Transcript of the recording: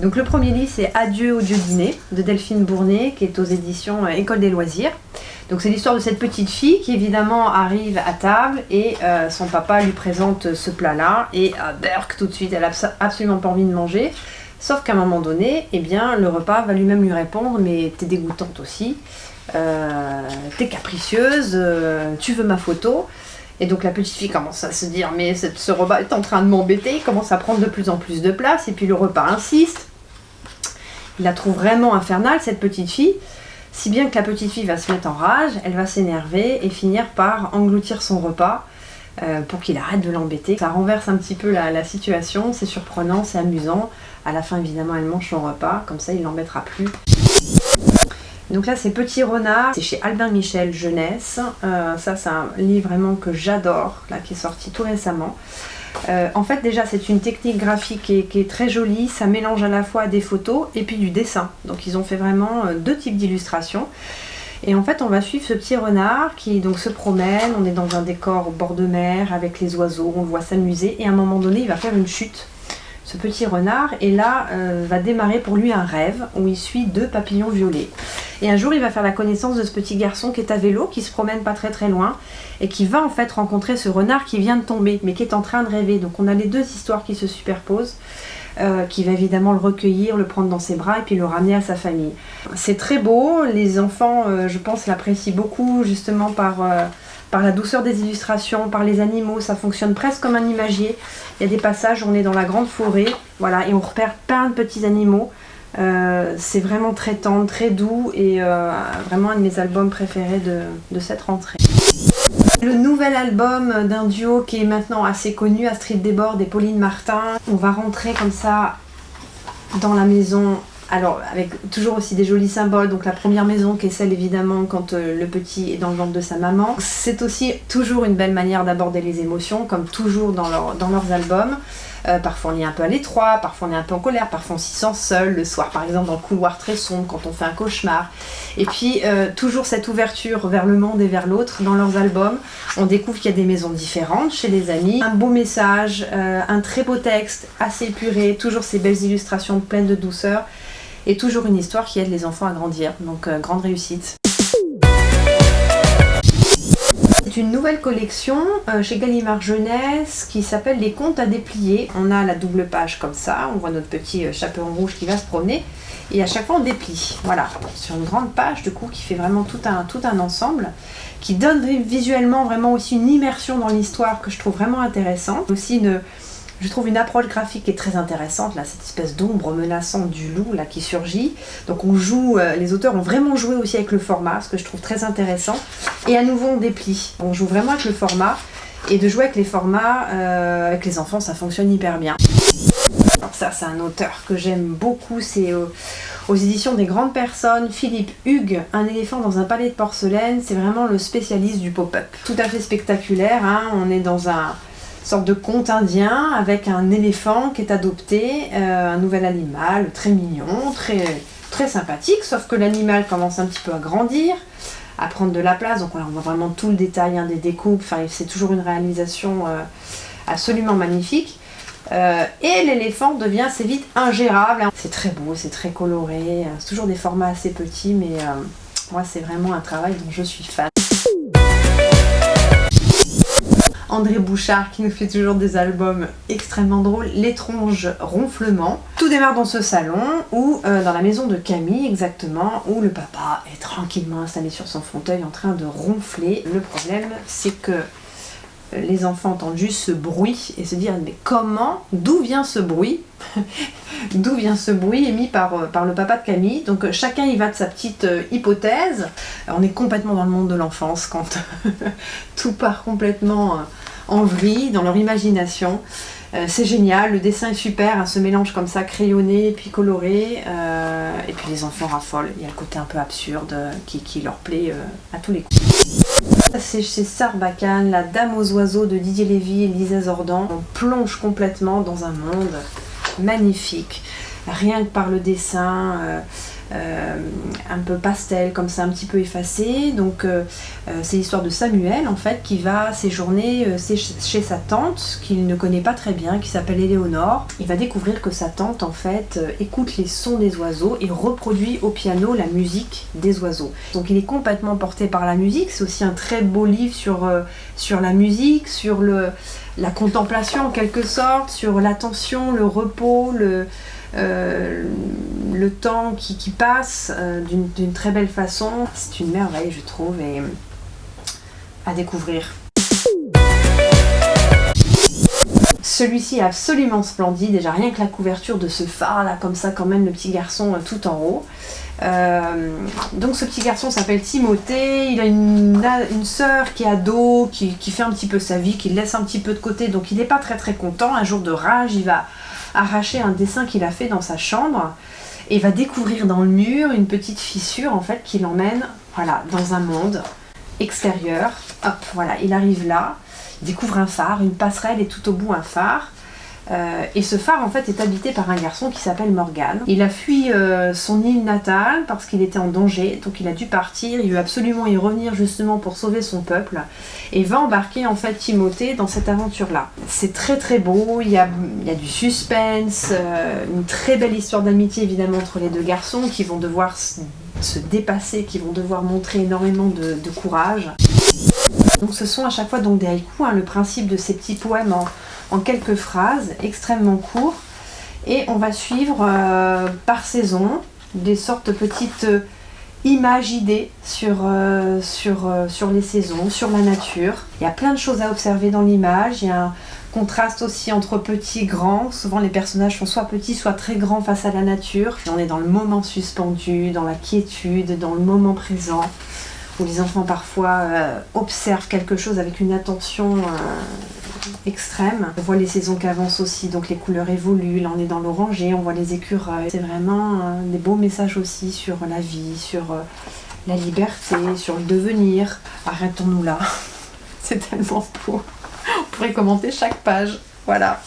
Donc le premier livre, c'est Adieu au Dieu dîner de Delphine Bournet, qui est aux éditions École des loisirs. Donc c'est l'histoire de cette petite fille qui évidemment arrive à table et son papa lui présente ce plat-là et berk tout de suite, elle n'a absolument pas envie de manger. Sauf qu'à un moment donné, eh bien, le repas va lui-même lui répondre, mais t'es dégoûtante aussi, t'es capricieuse, tu veux ma photo. Et donc la petite fille commence à se dire, mais ce repas est en train de m'embêter, il commence à prendre de plus en plus de place, et puis le repas insiste. Il la trouve vraiment infernale, cette petite fille, si bien que la petite fille va se mettre en rage, elle va s'énerver et finir par engloutir son repas pour qu'il arrête de l'embêter. Ça renverse un petit peu la situation, c'est surprenant, c'est amusant. À la fin, évidemment, elle mange son repas, comme ça il ne l'embêtera plus. Donc là, c'est Petit Renard, c'est chez Albin Michel Jeunesse. Ça, c'est un livre vraiment que j'adore, là, qui est sorti tout récemment. En fait, déjà, c'est une technique graphique qui est très jolie. Ça mélange à la fois des photos et puis du dessin. Donc, ils ont fait vraiment deux types d'illustrations. Et en fait, on va suivre ce petit renard qui donc se promène. On est dans un décor au bord de mer avec les oiseaux. On le voit s'amuser. Et à un moment donné, il va faire une chute. Ce petit renard, et là va démarrer pour lui un rêve où il suit deux papillons violets. Et un jour il va faire la connaissance de ce petit garçon qui est à vélo, qui se promène pas très loin et qui va en fait rencontrer ce renard qui vient de tomber mais qui est en train de rêver. Donc on a les deux histoires qui se superposent, qui va évidemment le recueillir, le prendre dans ses bras et puis le ramener à sa famille. C'est très beau, les enfants je pense l'apprécient beaucoup justement par la douceur des illustrations, par les animaux, ça fonctionne presque comme un imagier. Il y a des passages où on est dans la grande forêt, voilà, et on repère plein de petits animaux. C'est vraiment très tendre, très doux et vraiment un de mes albums préférés de cette rentrée. Le nouvel album d'un duo qui est maintenant assez connu, Astrid Desbordes et Pauline Martin. On va rentrer comme ça dans la maison. Alors, avec toujours aussi des jolis symboles, donc la première maison qui est celle évidemment quand le petit est dans le ventre de sa maman. C'est aussi toujours une belle manière d'aborder les émotions, comme toujours dans leurs albums. Parfois on est un peu à l'étroit, parfois on est un peu en colère, parfois on s'y sent seul, le soir par exemple dans le couloir très sombre quand on fait un cauchemar. Et puis toujours cette ouverture vers le monde et vers l'autre dans leurs albums. On découvre qu'il y a des maisons différentes chez les amis. Un beau message, un très beau texte, assez épuré, toujours ces belles illustrations pleines de douceur. Et toujours une histoire qui aide les enfants à grandir, donc grande réussite. C'est une nouvelle collection chez Gallimard Jeunesse qui s'appelle Les contes à déplier. On a la double page comme ça, on voit notre petit chaperon rouge qui va se promener et à chaque fois on déplie. Voilà, sur une grande page du coup qui fait vraiment tout un ensemble, qui donne visuellement vraiment aussi une immersion dans l'histoire que je trouve vraiment intéressante. Aussi je trouve une approche graphique qui est très intéressante, là, cette espèce d'ombre menaçante du loup là, qui surgit. Donc on joue, les auteurs ont vraiment joué aussi avec le format, ce que je trouve très intéressant. Et à nouveau on déplie, on joue vraiment avec le format. Et de jouer avec les formats, avec les enfants, ça fonctionne hyper bien. Alors ça, c'est un auteur que j'aime beaucoup, c'est aux éditions des Grandes Personnes, Philippe Hugues, Un éléphant dans un palais de porcelaine. C'est vraiment le spécialiste du pop-up. Tout à fait spectaculaire, hein. On est dans un sorte de conte indien avec un éléphant qui est adopté, un nouvel animal très mignon, très sympathique, sauf que l'animal commence un petit peu à grandir, à prendre de la place, donc voilà, on voit vraiment tout le détail des découpes, enfin, c'est toujours une réalisation absolument magnifique. Et l'éléphant devient assez vite ingérable. C'est très beau, c'est très coloré, c'est toujours des formats assez petits, mais moi c'est vraiment un travail dont je suis fan. André Bouchard qui nous fait toujours des albums extrêmement drôles, L'étrange ronflement. Tout démarre dans ce salon, ou dans la maison de Camille exactement, où le papa est tranquillement installé sur son fauteuil en train de ronfler. Le problème c'est que les enfants entendent juste ce bruit et se disent mais comment, d'où vient ce bruit d'où vient ce bruit émis par le papa de Camille. Donc chacun y va de sa petite hypothèse. On est complètement dans le monde de l'enfance quand tout part complètement en vrille dans leur imagination. C'est génial, le dessin est super, hein, ce mélange comme ça crayonné puis coloré, et puis les enfants raffolent. Il y a le côté un peu absurde qui leur plaît à tous les coups. C'est chez Sarbacane, La Dame aux oiseaux de Didier Lévy et Lisa Zordan. On plonge complètement dans un monde magnifique, rien que par le dessin, un peu pastel, comme ça, un petit peu effacé. Donc c'est l'histoire de Samuel en fait qui va séjourner chez sa tante qu'il ne connaît pas très bien, qui s'appelle Éléonore. Il va découvrir que sa tante en fait écoute les sons des oiseaux et reproduit au piano la musique des oiseaux. Donc il est complètement porté par la musique. C'est aussi un très beau livre sur la musique, sur la contemplation en quelque sorte, sur l'attention, le repos, le temps qui passe d'une très belle façon. C'est une merveille je trouve et à découvrir. Celui-ci est absolument splendide, déjà rien que la couverture de ce phare là comme ça quand même le petit garçon tout en haut. Donc ce petit garçon s'appelle Timothée, il a une sœur qui est ado, qui fait un petit peu sa vie, qui le laisse un petit peu de côté, donc il n'est pas très content. Un jour de rage, il va arracher un dessin qu'il a fait dans sa chambre et va découvrir dans le mur une petite fissure en fait qui l'emmène voilà, dans un monde extérieur. Hop, voilà, il arrive là, il découvre un phare, une passerelle et tout au bout un phare. Et ce phare en fait est habité par un garçon qui s'appelle Morgan. Il a fui son île natale parce qu'il était en danger, donc il a dû partir, il veut absolument y revenir justement pour sauver son peuple et va embarquer en fait Timothée dans cette aventure là. C'est très beau, il y a du suspense, une très belle histoire d'amitié évidemment entre les deux garçons qui vont devoir se dépasser, qui vont devoir montrer énormément de courage. Donc ce sont à chaque fois donc des haïkus, hein, le principe de ces petits poèmes en quelques phrases, extrêmement courts, et on va suivre par saison des sortes de petites images, idées sur les saisons, sur la nature. Il y a plein de choses à observer dans l'image, il y a un contraste aussi entre petits et grands. Souvent les personnages sont soit petits, soit très grands face à la nature. Et on est dans le moment suspendu, dans la quiétude, dans le moment présent, où les enfants parfois observent quelque chose avec une attention extrême. On voit les saisons qui avancent aussi, donc les couleurs évoluent. Là on est dans l'orangé, on voit les écureuils. C'est vraiment des beaux messages aussi sur la vie, sur la liberté, sur le devenir. Arrêtons-nous là, c'est tellement beau. On pourrait commenter chaque page. Voilà.